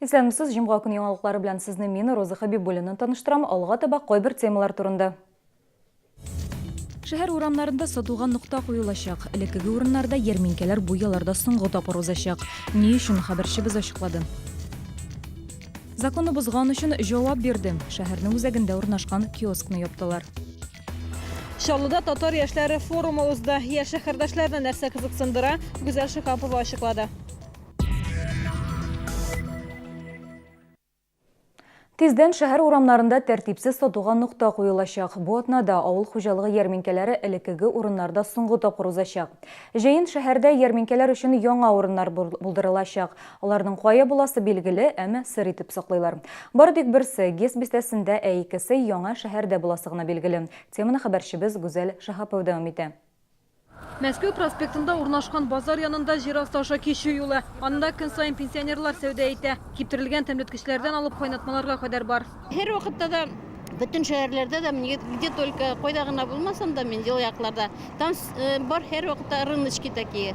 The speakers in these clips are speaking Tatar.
Исәнмесез, җомга көне яңалыклары белән сезне мин Роза Хабибуллина таныштырам. Алга таба кайбер темалар турында. Шәһәр урамнарында сатуга нукта куелачак. Элеккеге урыннарда ярминкәләр бу елларда соңгы тапкыр узачак. Ни өчен хәбәрчебез ачыклады. Законны бозган өчен җавап бирде. Шәһәрнең үзәгендә урнашкан киоскны яптылар. Чаллыда татар яшьләре форумы узды. Яшь шәһәрдәшләрне нәрсә кызыксындыра, Гүзәл Шихапова ачыклады. Тиздән шәһәр урамнарында тәртипсез сатуга нукта куелачак. Бу атнада авыл хуҗалыгы ярминкәләре элеккеге урыннарда соңгы тапкыр узачак. Җәен шәһәрдә ярминкәләр өчен яңа урыннар булдырылачак. Аларның кая буласы билгеле, әмма сер итеп саклыйлар. Бары тик берсе ГЕС бистәсендә, ә икесе яңа шәһәрдә буласыгына билгеле. Теманы хәбәрчебез Гүзәл Шихапова дәвам итә. Мәскәү проспектында урнашкан базар янында җирасты аша кичү юлы. Анда көн сайын пенсионерлар сәүдә итә. Киптерелгән тәмлеткечләрдән алып кайнатмаларга кадәр бар. Һәр вакытта да бөтен шәһәрләрдә дә где только кайда гына булмасам да мин ел якларда там бар һәр вакытта рыночки такие.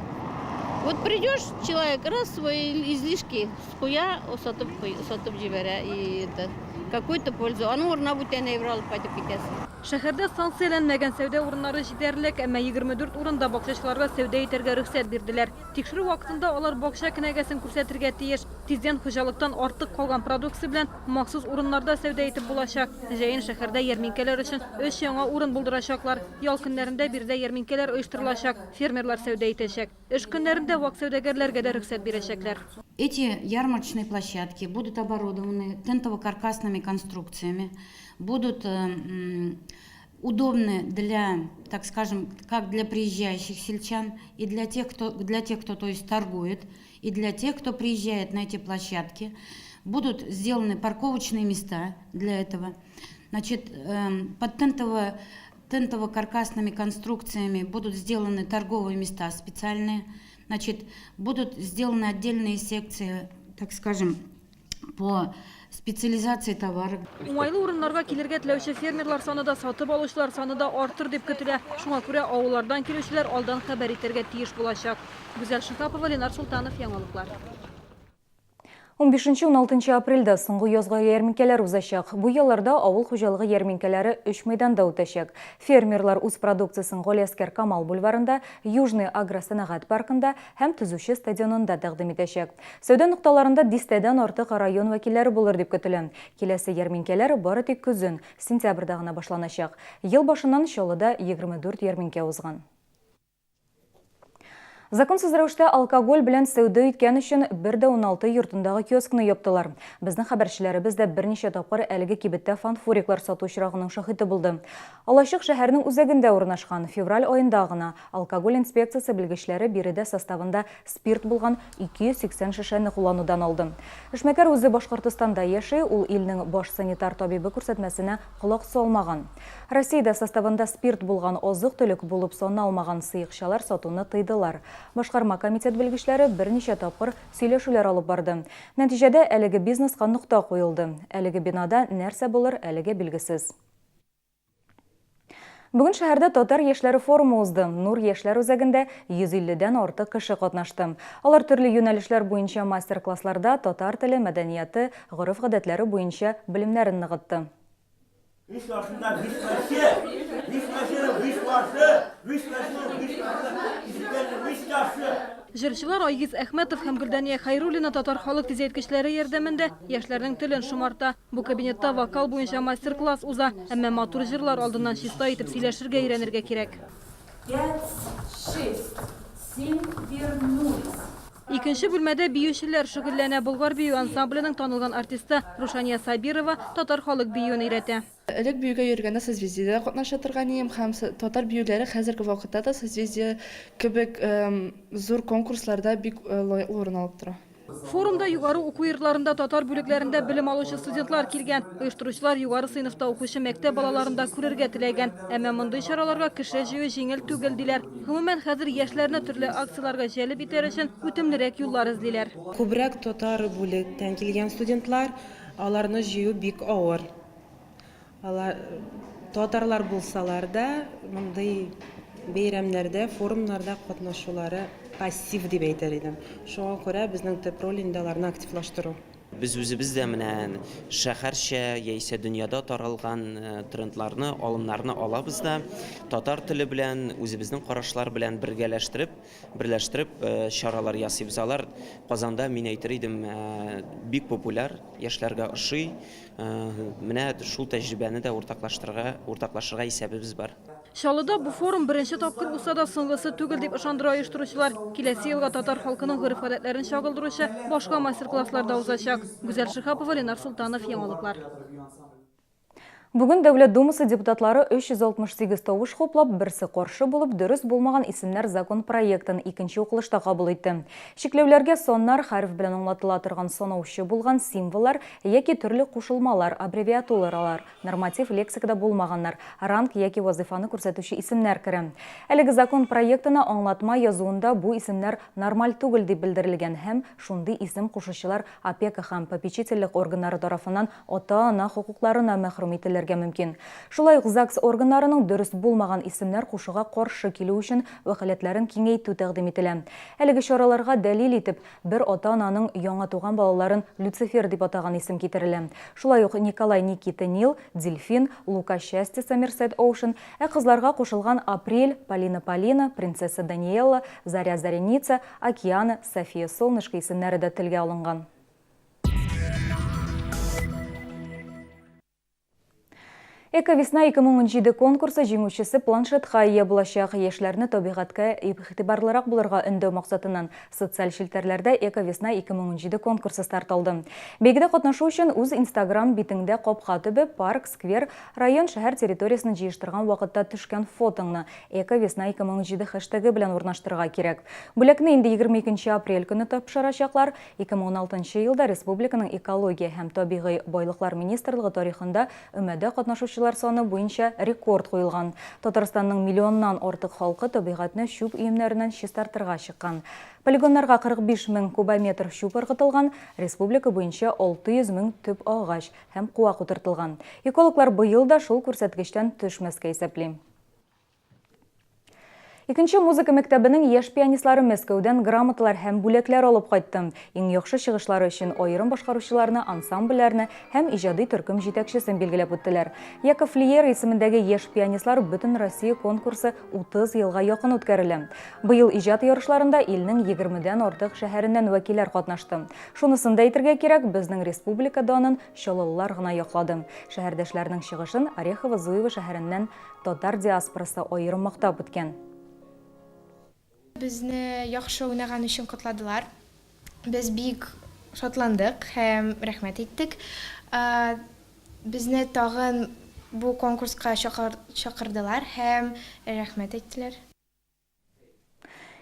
Вот придешь, человек раз свои излишки скуя сатып җибәрә и это какую-то пользу. Аның урынына бүтәнәй бралып кайтып китәсең. Шәһәрдә санкцияләнмәгән сәүдә урыннары җитәрлек, әмма 24 урында бакчачыларга сәүдә итәргә рөхсәт бирделәр. Тикшерү вакытында алар бакча кенәгәсен күрсәтергә тиеш. Тиздән хуҗалыктан артык калган продукция белән махсус урыннарда сәүдә итеп булачак. Җәен шәһәрдә ярминкәләр өчен 3 яңа урын булдырачаклар. Ял көннәрендә биредә ярминкәләр оештырылачак, фермерлар сәүдә итәчәк. Эш көннәрендә вак сәүдәгәрләргә дә рөхсәт бирәчәкләр. Эти ярмарочные площадки будут оборудованы тентово-каркасными конструкциями, будут удобны для, так скажем, как для приезжающих сельчан и для тех, кто то есть торгует, и для тех, кто приезжает на эти площадки. Будут сделаны парковочные места для этого. Значит, под тентово-каркасными конструкциями будут сделаны торговые места специальные. Значит, будут сделаны отдельные секции, так скажем, по специализации товаров. Уңайлы урыннарга килергә теләүче фермерлар саны да, сатып алучылар саны да артыр дип көтелә. Шуңа күрә авыллардан килүчеләр алдан хәбәр итәргә тиеш булачак. Гүзәл Шихапова, Ленар Султанов, яңалыклар. 15-16 апрельдә соңгы язгы ярминкәләр узачак. Бу елларда авыл хуҗалыгы ярминкәләре 3 мәйданда үтәчәк. Фермерлар үз продукциясын Галиәскәр Камал бульварында, Южный агросәнәгать паркында һәм Төзүче стадионында тәкъдим итәчәк. Сәүдә нукталарында 10-дән артык район вәкилләре булыр дип көтелә. Киләсе ярминкәләр бары тик көзен, сентябрьдә гына башланачак. Ел башыннан Чаллыда 24 ярминкә узган. Законсыз рәвештә алкоголь белән сәүдә иткән өчен 1-16 йортындагы киоскны яптылар. Безнең хәбәрчеләребез дә берничә тапкыр әлеге кибеттә фан-фуриклар сату очрагының шаһиты булды. Алачык шәһәрнең үзәгендә урнашкан февраль аенда гына алкоголь инспекциясе белгечләре биредә составында спирт булган 280 шешәне кулланудан алды. Эшмәкәр үзе Башкортстанда яши, ул илнең баш санитар табибы күрсәтмәсенә колак салмаган. Россиядә составында спирт булган азык-төлек булып саналмаган сыйыкчалар сатуны тыйдылар. Башкарма комитет белгечләре берничә тапкыр сөйләшүләр алып барды. Нәтиҗәдә әлеге бизнеска нукта куелды. Әлеге бинада нәрсә булыр, әлеге билгесез. Бүген шәһәрдә татар яшьләре форумы узды. Нур яшьләр үзәгендә 150-дән артык кеше катнашты. Алар төрле юнәлешләр буенча мастер-классларда татар теле, мәдәнияты, гореф-гадәтләре буенча белемнәрен ныгытты. Җырчылар Айгиз Әхмәтов һәм Гөлдәния Хәйруллина татар халык тизәйткечләре ярдәмендә яшьләрнең телен шомарта. Бу кабинетта вокал буенча мастер-класс уза, әмма матур җырлар алдыннан чиста итеп сөйләшергә өйрәнергә кирәк. 5, 6, 7 вернулись. Икенче бүлмәдә биючеләр шөгыльләнә. Болгар бию ансамбленең танылган артисты Рушания Сабирова татар халык биюен өйрәтә. Элек биюгә йөргәндә созвездиедә катнаша торган идем һәм татар биюләре хәзерге вакытта да созвездие кебек зур конкурсларда бик лаеклы урын алып тора. Форумда югары уку йортларында татар бүлекләрендә белем алучы студентлар килгән. Оештыручылар югары сыйныфта укучы мәктәп балаларында күрергә теләгән. Әмма мондый чараларга кеше җыю җиңел түгел диләр. Гомумән хәзер яшьләрне төрле акцияларга җәлеп итәр өчен үтемлерәк юллар эзлиләр. Күбрәк татар бүлектән килгән студентлар, аларны җыю бик авыр. Татарлар булсалар да, мондый бәйрәмнәрдә, форумнарда катнашулары пассив дип әйтер идем. Шуңа күрә безнең төп роль инде аларны активлаштыру. Biz үзебез дә менә шәһәрчә яисә дөньяда таралган трендларны, алымнарны алабыз да татар теле белән, үзебезнең карашлар белән берләштереп чаралар ясыйбыз. Алар Казанда, мин әйтер идем, бик популяр, яшьләргә ошый. Менә шул тәҗрибәне дә уртаклашырга исәбебез бар. Шалыда бу форум беренче тапкыр булса да соңгысы түгел дип ышандыра оештыручылар. Киләсе елга татар халкының гырыф-гадәтләрен чагылдыручы башка мастер-класслар да узачак. Гүзәл Шихапова, Ленар Султанов, яңалыклар. Бүген Дәүләт Думасы депутатлары 368 тавыш хуплап, берсе каршы булып, дөрес булмаган исемнәр закон проектын икенче укылышта кабул итте. Шикләүләргә соннар, хәреф белән аңлатыла торган санаучы булган символлар яки төрле кушылмалар, аббревиатуралар, норматив лексикада булмаганнар, ранг яки вазифаны күрсәтүче исемнәр керә. Әлеге закон проектына аңлатма язуында бу исемнәр нормаль түгел дип белдерелгән һәм шундый исем кушучылар опека һәм попечительлек органнары тарафыннан ата-ана хокукларына мәхрүм ителә мөмкин. Шулай ук ЗАГС органнарының дөрес булмаган исемнәр кушуга каршы килү өчен вәкаләтләрен киңәйтү тәкъдим ителә. Әлеге чараларга дәлил итеп, бер ата-ананың яңа туган балаларын Люцифер дип атаган исем китерелә. Шулай ук Николай Никита Нил, Дельфин, Лука Счастье Сомерсет Оушен, кызларга кушылган Апрель, Полина, Принцесса Даниэла, Заря Зареница, Океана, София Солнышко исемнәре дә телгә алынган. Эко-весна 2017 конкурсы җиңүчесе планшетка ия булачак. Яшьләрне табигатькә игътибарлырак булырга өндәү максатыннан социаль челтәрләрдә Эко-весна 2017 конкурсы старт алды. Бәйгедә катнашу өчен үз Instagram битеңдә капка төбе, парк, сквер, район, шәһәр территориясын җыештырган вакытта төшкән фотоңны Эко-весна 2017 хэштегы белән урнаштырырга кирәк. Бүлекне инде 22 апрель көне тапшырачаклар. 2016 елда республиканың экология һәм табигый байлыклар министрлыгы тарихында өмәдә катнашучы саны буенча рекорд куелган. Татарстанның миллионнан артык халкы табигатьне чүп өемнәреннән чистартырга чыккан. Полигоннарга 45 мең кубометр чүп ыргытылган, республика буенча 600 мең төп агач һәм куак утыртылган. Экологлар быел да шул күрсәткечтән төшмәскә исәпли. Икенче музыка мәктәбенең яшь пианистлары Мәскәүдән грамоталар һәм бүләкләр алып кайтты. Иң яхшы чыгышлары өчен аерым башкаручыларны, ансамбльләрне һәм иҗади төркем җитәкчесен билгеләп үттеләр. Яков Лиер исемендәге яшь пианистлар бөтен Россия конкурсы 30 елга якын үткәрелә. Быел иҗат ярышларында илнең 20дән артык шәһәреннән вәкилләр катнашты. Шунысын да әйтергә кирәк, безнең республика данын чаллылар гына яклады. Шәһәрдәшләрнең чыгышын Орехово-Зуево шәһәреннән татар диаспорасы аерым мактап үткән. Безне яхшы уйнаган өчен котладылар. Без бик шатландык һәм рәхмәт иттек. Безне тагын бу конкурска чакырдылар һәм рәхмәт иттеләр.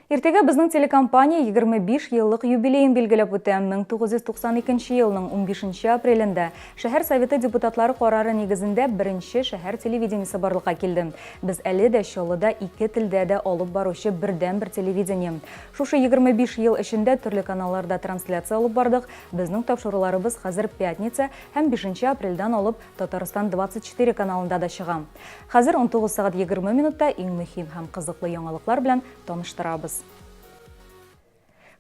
Иртәгә безнең телекомпания 25 еллык юбилейын билгеләп үтә. 1992 елның 15 апрелендә шәһәр советы депутатлары карары нигезендә беренче шәһәр телевидениесе барлыкка килде. Без әле дә Чаллыда 2 телдә дә алып баручы бердән-бер телевидение. Шушы 25 ел эчендә төрле каналларда трансляция алып бардык. Безнең тапшыруларыбыз хәзер пятница һәм 5 апрельдән алып Татарстан 24 каналында да чыга. Хәзер 19:20 иң мөһим һәм кызыклы яңалыклар белән таныштырабыз.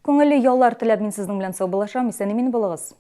Күңелле яллар теләп мин сезнең белән саубуллашам. Исән-имин булыгыз.